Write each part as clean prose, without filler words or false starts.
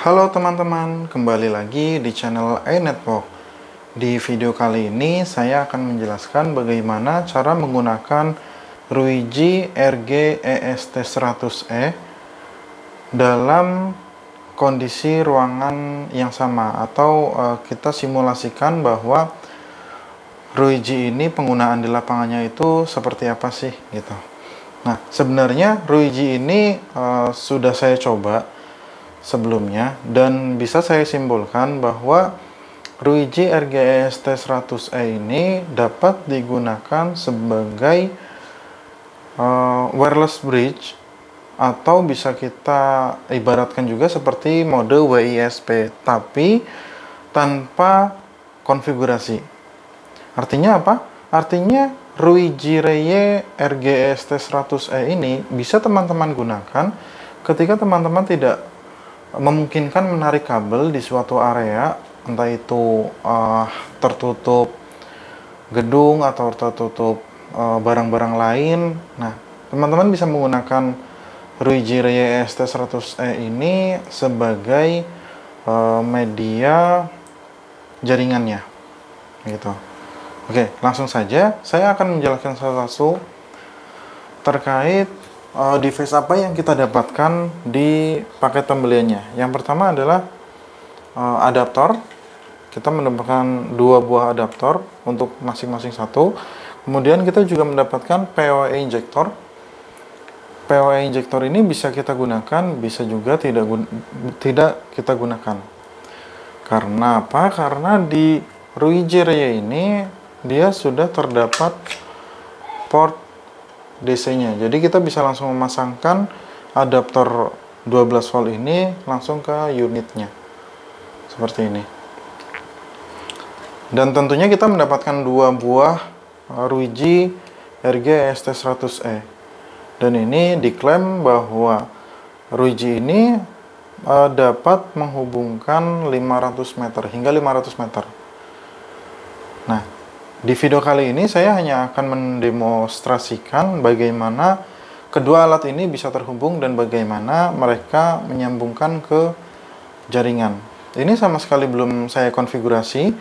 Halo teman-teman, kembali lagi di channel iNetwork. Di video kali ini saya akan menjelaskan bagaimana cara menggunakan Ruigi RG EST100E dalam kondisi ruangan yang sama, atau kita simulasikan bahwa Ruigi ini penggunaan di lapangannya itu seperti apa sih gitu. Nah, sebenarnya Ruigi ini sudah saya coba sebelumnya dan bisa saya simpulkan bahwa Ruigi RG EST100E ini dapat digunakan sebagai wireless bridge, atau bisa kita ibaratkan juga seperti mode WISP tapi tanpa konfigurasi. Artinya apa? Artinya Ruigi Reye RG EST100E ini bisa teman-teman gunakan ketika teman-teman tidak memungkinkan menarik kabel di suatu area, entah itu tertutup gedung atau tertutup barang-barang lain. Nah, teman-teman bisa menggunakan Ruigi Reye EST100E ini sebagai media jaringannya gitu. Oke, langsung saja saya akan menjelaskan satu-satu terkait device apa yang kita dapatkan di paket pembeliannya. Yang pertama adalah adaptor. Kita mendapatkan dua buah adaptor untuk masing-masing satu. Kemudian kita juga mendapatkan PoE injector. PoE injector ini bisa kita gunakan, bisa juga tidak kita gunakan. Karena apa? Karena di Ruigi Reye ini dia sudah terdapat port DC-nya. Jadi kita bisa langsung memasangkan adaptor 12 volt ini langsung ke unitnya. Seperti ini. Dan tentunya kita mendapatkan dua buah Ruigi RG EST100E. Dan ini diklaim bahwa Ruigi ini dapat menghubungkan 500 meter hingga 500 meter. Nah, di video kali ini saya hanya akan mendemonstrasikan bagaimana kedua alat ini bisa terhubung dan bagaimana mereka menyambungkan ke jaringan. Ini sama sekali belum saya konfigurasi,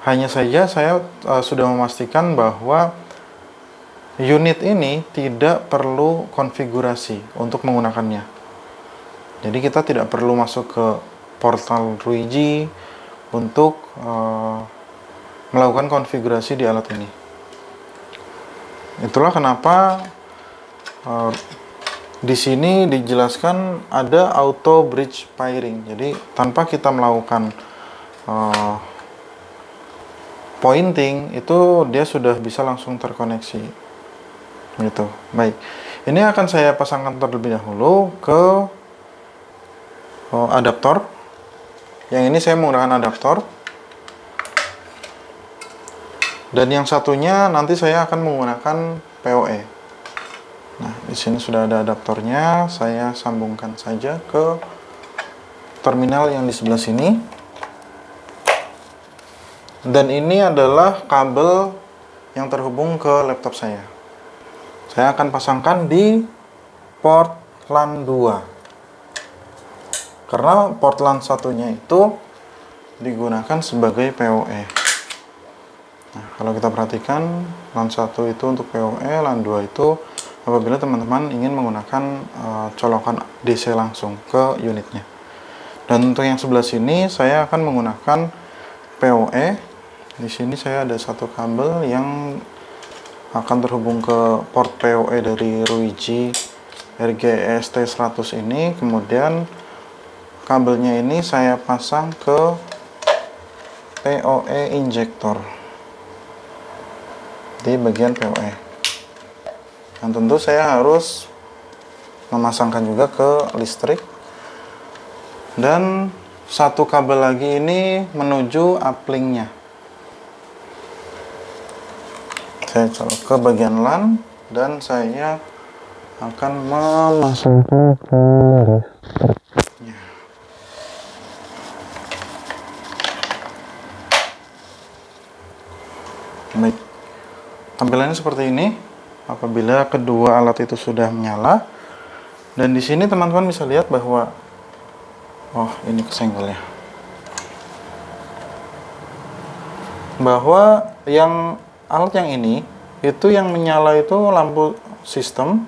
hanya saja saya sudah memastikan bahwa unit ini tidak perlu konfigurasi untuk menggunakannya. Jadi kita tidak perlu masuk ke portal Ruigi untuk melakukan konfigurasi di alat ini. Itulah kenapa di sini dijelaskan ada auto bridge pairing. Jadi tanpa kita melakukan pointing, itu dia sudah bisa langsung terkoneksi. Gitu. Baik. Ini akan saya pasangkan terlebih dahulu ke adaptor. Yang ini saya menggunakan adaptor. Dan yang satunya nanti saya akan menggunakan PoE. Nah, di sini sudah ada adaptornya. Saya sambungkan saja ke terminal yang di sebelah sini. Dan ini adalah kabel yang terhubung ke laptop saya. Saya akan pasangkan di port LAN 2. Karena port LAN satunya itu digunakan sebagai PoE. Nah, kalau kita perhatikan, LAN 1 itu untuk PoE, LAN 2 itu apabila teman-teman ingin menggunakan colokan DC langsung ke unitnya. Dan untuk yang sebelah sini, saya akan menggunakan PoE. Di sini saya ada satu kabel yang akan terhubung ke port PoE dari Ruigi RG EST100 ini. Kemudian kabelnya ini saya pasang ke PoE injector di bagian PoE. Dan tentu saya harus memasangkan juga ke listrik. Dan satu kabel lagi ini menuju uplink-nya. Saya colok ke bagian LAN dan saya akan memasangkan ke listriknya. Baik. Tampilannya seperti ini apabila kedua alat itu sudah menyala. Dan di sini teman-teman bisa lihat bahwa Oh, ini kesenggol ya. Bahwa yang alat yang ini itu yang menyala itu lampu sistem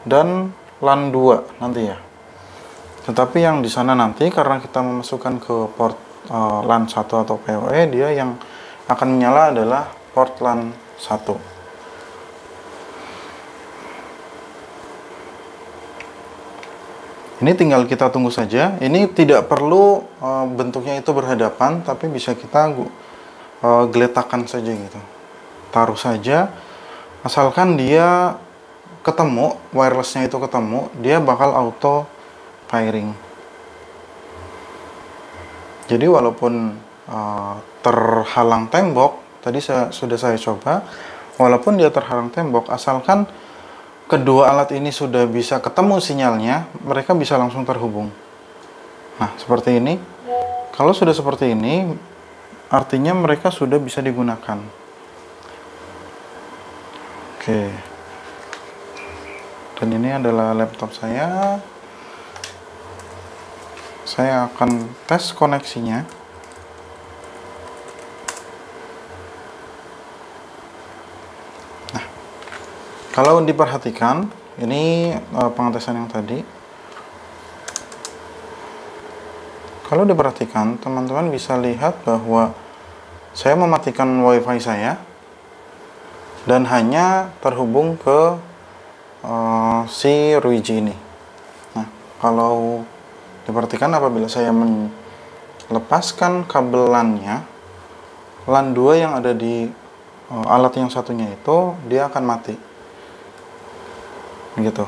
dan LAN 2 nanti ya. Tetapi yang di sana nanti karena kita memasukkan ke port LAN 1 atau PoE, dia yang akan menyala adalah port LAN 1. Ini tinggal kita tunggu saja. Ini tidak perlu bentuknya itu berhadapan, tapi bisa kita geletakkan saja gitu. Taruh saja, asalkan dia ketemu, wirelessnya itu ketemu, dia bakal auto firing. Jadi walaupun terhalang tembok, tadi sudah saya coba, walaupun dia terhalang tembok, asalkan kedua alat ini sudah bisa ketemu sinyalnya, mereka bisa langsung terhubung. Nah, seperti ini. Kalau sudah seperti ini, artinya mereka sudah bisa digunakan. Oke. Dan ini adalah laptop saya. Saya akan tes koneksinya. Nah, kalau diperhatikan, ini pengetesan yang tadi. Kalau diperhatikan, teman-teman bisa lihat bahwa saya mematikan WiFi saya dan hanya terhubung ke si Ruiji ini. Nah, kalau diperhatikan apabila saya melepaskan kabel LAN-nya, LAN 2 yang ada di alat yang satunya itu, dia akan mati. Gitu.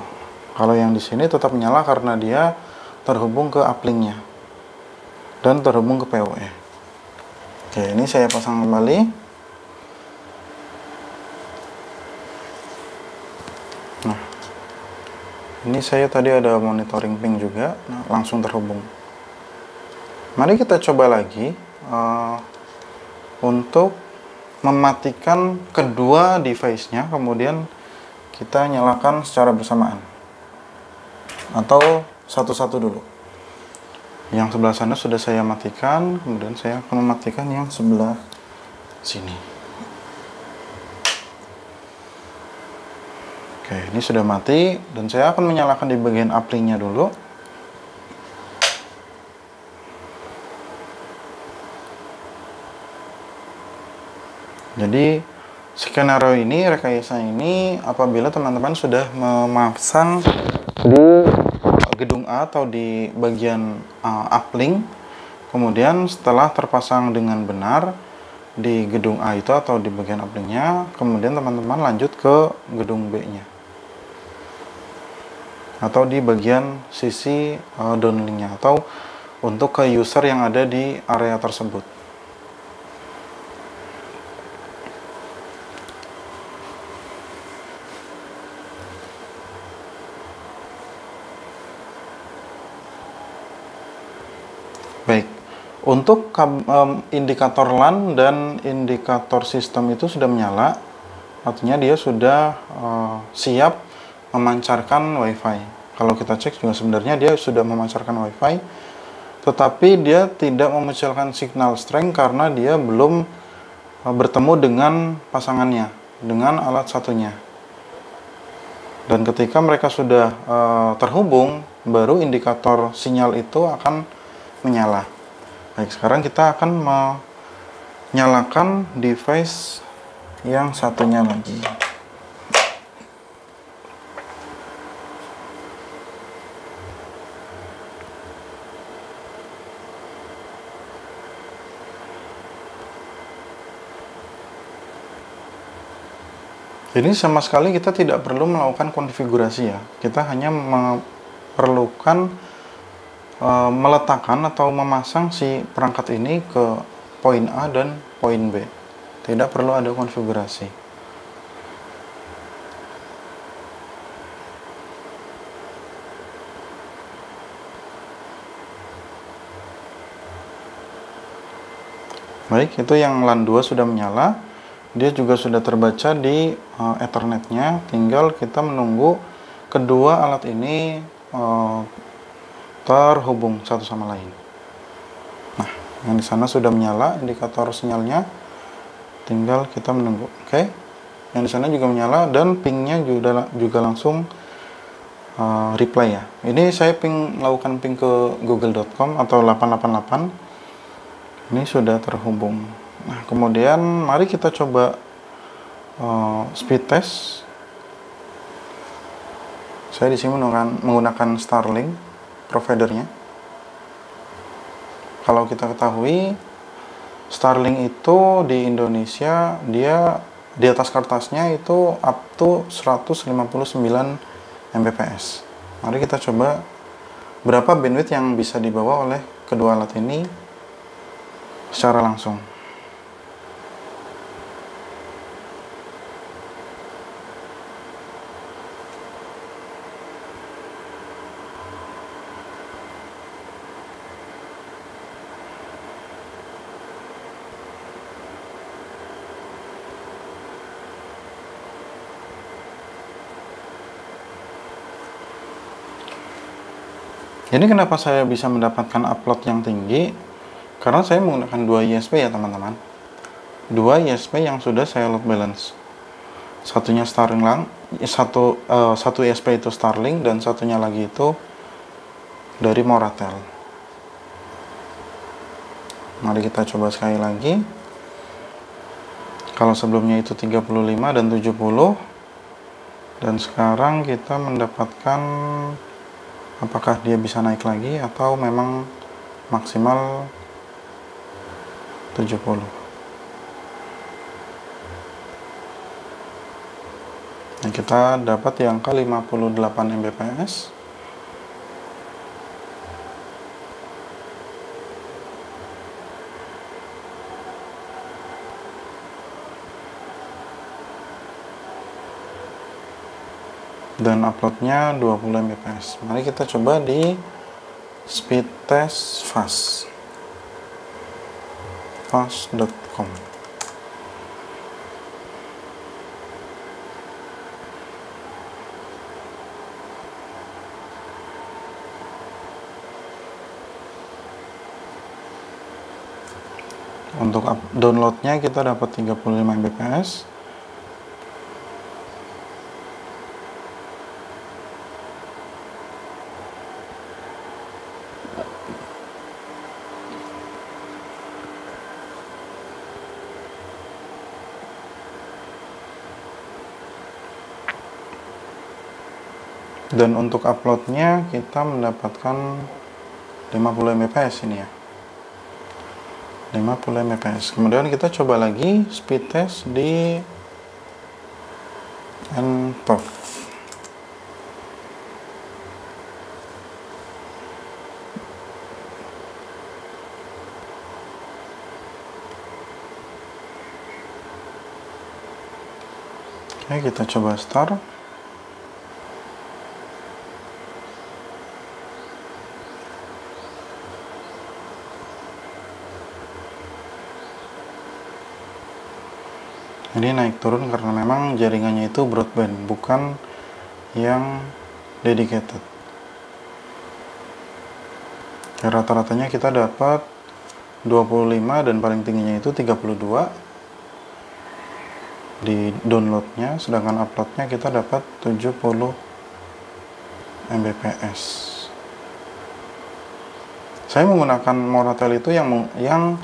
Kalau yang di sini tetap menyala karena dia terhubung ke uplink-nya dan terhubung ke PoE. Oke, ini saya pasang kembali. Nah, ini saya tadi ada monitoring ping juga, nah, langsung terhubung. Mari kita coba lagi untuk mematikan kedua device-nya, kemudian kita nyalakan secara bersamaan. Atau satu-satu dulu. Yang sebelah sana sudah saya matikan, kemudian saya akan mematikan yang sebelah sini. Oke, ini sudah mati dan saya akan menyalakan di bagian uplink-nya dulu. Jadi skenario ini, rekayasa ini apabila teman-teman sudah memasang di gedung A atau di bagian uplink, kemudian setelah terpasang dengan benar di gedung A itu atau di bagian uplinknya, kemudian teman-teman lanjut ke gedung B nya atau di bagian sisi downlinknya atau untuk ke user yang ada di area tersebut. Baik, untuk indikator LAN dan indikator sistem itu sudah menyala, artinya dia sudah siap memancarkan WiFi. Kalau kita cek juga sebenarnya dia sudah memancarkan WiFi, tetapi dia tidak memunculkan signal strength karena dia belum bertemu dengan pasangannya, dengan alat satunya. Dan ketika mereka sudah terhubung, baru indikator sinyal itu akan menyala. Baik, sekarang kita akan menyalakan device yang satunya lagi. Jadi sama sekali kita tidak perlu melakukan konfigurasi ya. Kita hanya memerlukan meletakkan atau memasang si perangkat ini ke poin A dan poin B. Tidak perlu ada konfigurasi. Baik, itu yang LAN 2 sudah menyala. Dia juga sudah terbaca di Ethernetnya. Tinggal kita menunggu kedua alat ini terhubung satu sama lain. Nah, yang di sana sudah menyala indikator sinyalnya, tinggal kita menunggu. Oke, yang di sana juga menyala dan pingnya juga langsung reply ya. Ini saya melakukan ping ke google.com atau 888. Ini sudah terhubung. Nah, kemudian mari kita coba speed test. Saya di sini menggunakan Starlink providernya. Kalau kita ketahui, Starlink itu di Indonesia dia di atas kertasnya itu up to 159 Mbps. Mari kita coba berapa bandwidth yang bisa dibawa oleh kedua alat ini secara langsung. Ini kenapa saya bisa mendapatkan upload yang tinggi? Karena saya menggunakan dua ISP ya teman-teman. Dua ISP yang sudah saya load balance. Satunya Starlink, satu ISP itu Starlink dan satunya lagi itu dari Moratel. Mari kita coba sekali lagi. Kalau sebelumnya itu 35 dan 70, dan sekarang kita mendapatkan apakah dia bisa naik lagi atau memang maksimal 70. Nah, kita dapat di angka 58 Mbps. Dan uploadnya 20 Mbps. Mari kita coba di speed test fast.com. Untuk downloadnya kita dapat 35 Mbps. Dan untuk uploadnya kita mendapatkan 50 Mbps ini ya, 50 Mbps. Kemudian kita coba lagi speed test di Npop. Oke, kita coba start. Ini naik turun karena memang jaringannya itu broadband, bukan yang dedicated. Rata-ratanya kita dapat 25 dan paling tingginya itu 32 di downloadnya, sedangkan uploadnya kita dapat 70 Mbps. Saya menggunakan Moratel itu yang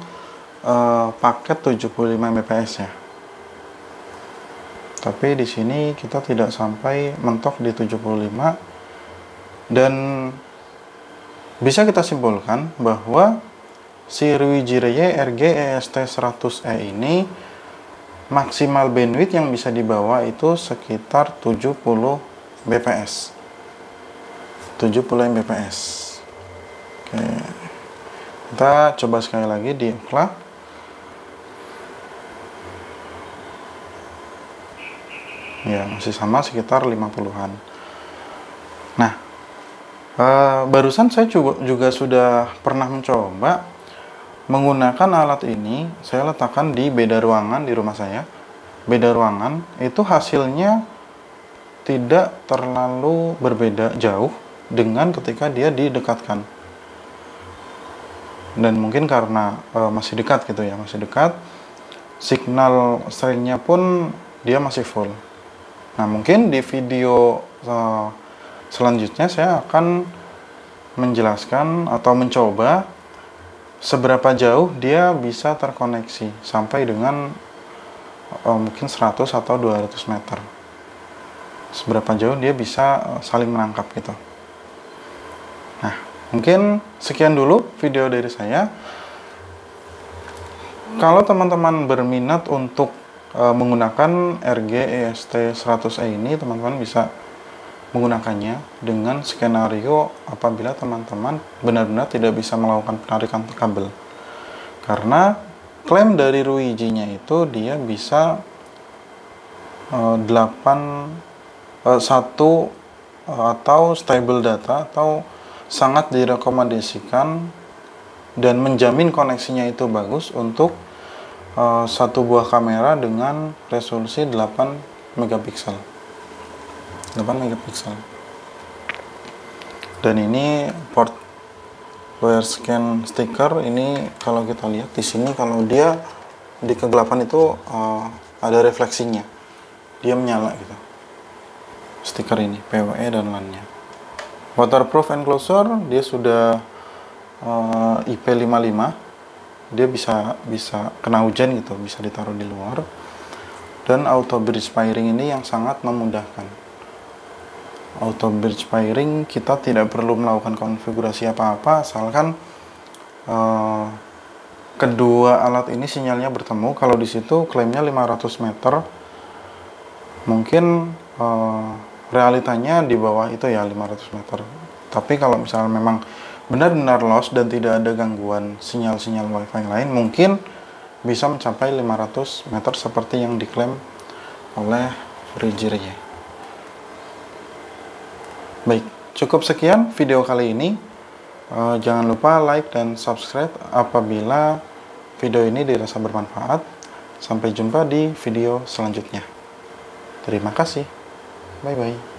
paket 75 Mbps ya. Tapi di sini kita tidak sampai mentok di 75, dan bisa kita simpulkan bahwa Sriwijaya RG-EST100E ini maksimal bandwidth yang bisa dibawa itu sekitar 70 Mbps. 70 Mbps. Oke. Kita coba sekali lagi di Ookla. Ya, masih sama sekitar 50-an. Nah, barusan saya juga sudah pernah mencoba menggunakan alat ini. Saya letakkan di beda ruangan di rumah saya. Beda ruangan itu hasilnya tidak terlalu berbeda jauh dengan ketika dia didekatkan. Dan mungkin karena masih dekat gitu ya, masih dekat, signal stringnya pun dia masih full. Nah, mungkin di video selanjutnya saya akan menjelaskan atau mencoba seberapa jauh dia bisa terkoneksi sampai dengan mungkin 100 atau 200 meter. Seberapa jauh dia bisa saling menangkap gitu. Nah, mungkin sekian dulu video dari saya. Kalau teman-teman berminat untuk menggunakan RG EST100E ini, teman-teman bisa menggunakannya dengan skenario apabila teman-teman benar-benar tidak bisa melakukan penarikan kabel. Karena klaim dari Ruiji-nya itu dia bisa 1 atau stable data atau sangat direkomendasikan dan menjamin koneksinya itu bagus untuk satu buah kamera dengan resolusi 8 megapiksel. Dan ini port wire scan sticker. Ini kalau kita lihat di sini, kalau dia di kegelapan itu ada refleksinya, dia menyala gitu. Stiker ini PWE dan LAN-nya. Waterproof enclosure, dia sudah IP55. Dia bisa kena hujan gitu, bisa ditaruh di luar. Dan auto bridge pairing ini yang sangat memudahkan. Auto bridge pairing, kita tidak perlu melakukan konfigurasi apa-apa, asalkan kedua alat ini sinyalnya bertemu. Kalau di situ klaimnya 500 meter, mungkin realitanya di bawah itu ya 500 meter. Tapi kalau misalnya memang benar-benar lost dan tidak ada gangguan sinyal-sinyal wifi lain, mungkin bisa mencapai 500 meter seperti yang diklaim oleh Ruiji. Baik, cukup sekian video kali ini. Jangan lupa like dan subscribe apabila video ini dirasa bermanfaat. Sampai jumpa di video selanjutnya. Terima kasih. Bye-bye.